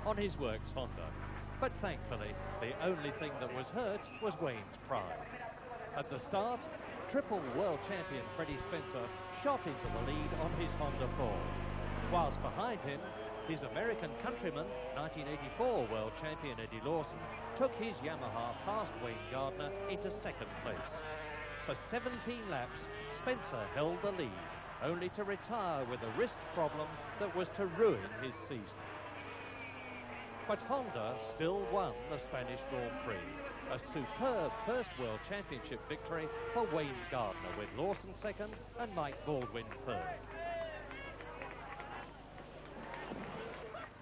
on his works Honda. But thankfully, the only thing that was hurt was Wayne's pride. At the start, triple world champion Freddie Spencer shot into the lead on his Honda Ford, whilst behind him, his American countryman, 1984 world champion Eddie Lawson, took his Yamaha past Wayne Gardner into second place. For 17 laps, Spencer held the lead, only to retire with a wrist problem that was to ruin his season. But Honda still won the Spanish Grand Prix, a superb first World Championship victory for Wayne Gardner, with Lawson second and Mike Baldwin third.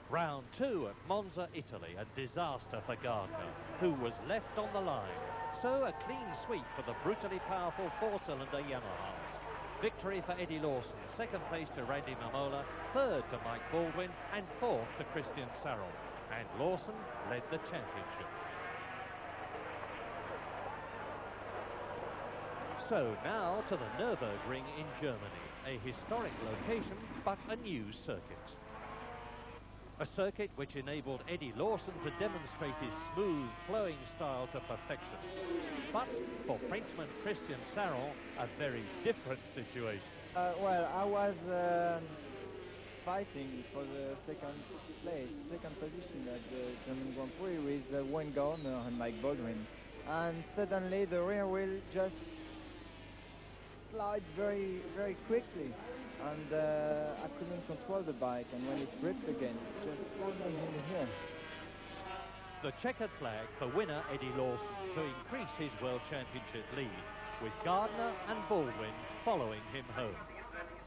Round 2 at Monza, Italy, a disaster for Gardner, who was left on the line. So a clean sweep for the brutally powerful four-cylinder Yamahas. Victory for Eddie Lawson, second place to Randy Mamola, third to Mike Baldwin, and fourth to Christian SARRON. And Lawson led the championship. So now to the Nürburgring in Germany, a historic location but a new circuit. A circuit which enabled Eddie Lawson to demonstrate his smooth, flowing style to perfection. But for Frenchman Christian SARRON, a very different situation. Well, I was fighting for the second position at the German Grand Prix with Wayne Gardner and Mike Baldwin. And suddenly the rear wheel just slid very, very quickly. And I couldn't control the bike, and when it gripped again, it just slammed me in the hill. The checkered flag for winner Eddie Lawson to increase his World Championship lead, with Gardner and Baldwin following him home.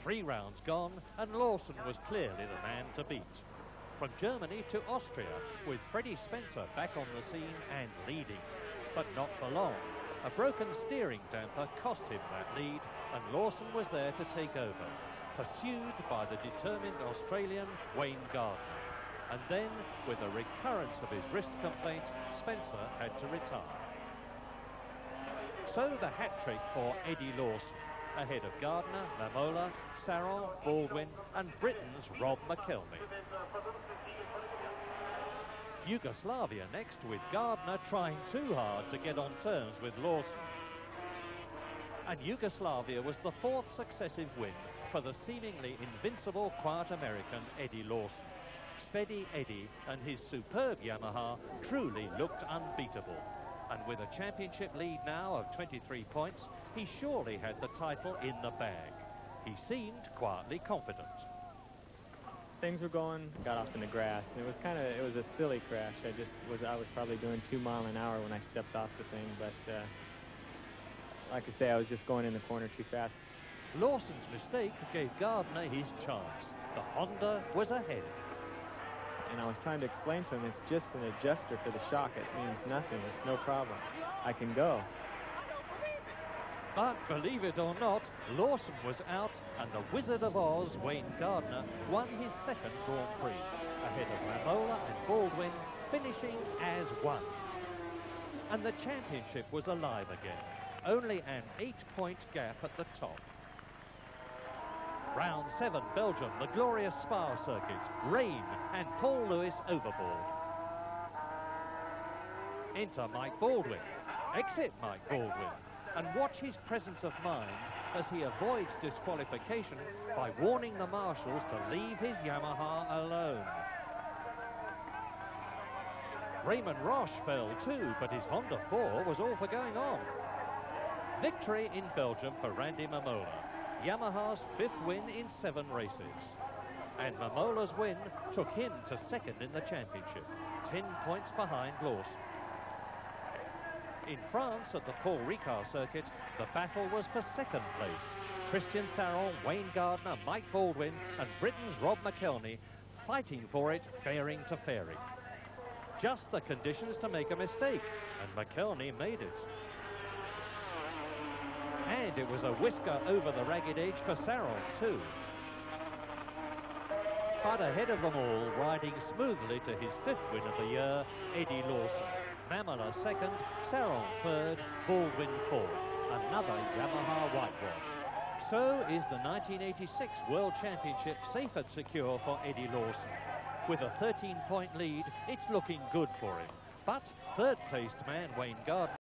3 rounds gone, and Lawson was clearly the man to beat. From Germany to Austria, with Freddie Spencer back on the scene and leading. But not for long. A broken steering damper cost him that lead, and Lawson was there to take over, pursued by the determined Australian Wayne Gardner. And then, with a recurrence of his wrist complaint, Spencer had to retire. So the hat-trick for Eddie Lawson, ahead of Gardner, Mamola, SARRON, Baldwin, and Britain's Rob McElney. Yugoslavia next, with Gardner trying too hard to get on terms with Lawson. And Yugoslavia was the 4th successive win for the seemingly invincible quiet American Eddie Lawson. Steady Eddie and his superb Yamaha truly looked unbeatable. And with a championship lead now of 23 points, he surely had the title in the bag. He seemed quietly confident. Things were going, got off in the grass, and it was a silly crash. I was probably doing 2 miles an hour when I stepped off the thing, but like I say, I was just going in the corner too fast. Lawson's mistake gave Gardner his chance. The Honda was ahead. And I was trying to explain to him, it's just an adjuster for the shock. It means nothing. It's no problem. I can go. But believe it or not, Lawson was out, and the Wizard of Oz, Wayne Gardner, won his 2nd Grand Prix, ahead of Mamola and Baldwin, finishing as 1. And the championship was alive again. Only an 8-point gap at the top. Round 7, Belgium, the glorious Spa circuit, rain, and Paul Lewis overboard. Enter Mike Baldwin. Exit Mike Baldwin. And watch his presence of mind as he avoids disqualification by warning the marshals to leave his Yamaha alone. Raymond Roche fell too, but his Honda 4 was all for going on. Victory in Belgium for Randy Mamola. Yamaha's 5th win in 7 races. And Mamola's win took him to 2nd in the championship, 10 points behind Lawson. In France, at the Paul Ricard circuit, the battle was for 2nd place. Christian SARRON, Wayne Gardner, Mike Baldwin, and Britain's Rob McElney fighting for it, fairing to fairing. Just the conditions to make a mistake, and McElney made it. And it was a whisker over the ragged edge for SARRON too. But ahead of them all, riding smoothly to his 5th win of the year, Eddie Lawson. Mamola 2nd, SARRON 3rd, Baldwin 4th. Another Yamaha whitewash. So is the 1986 World Championship safe and secure for Eddie Lawson. With a 13-point lead, it's looking good for him. But third-placed man Wayne Gardner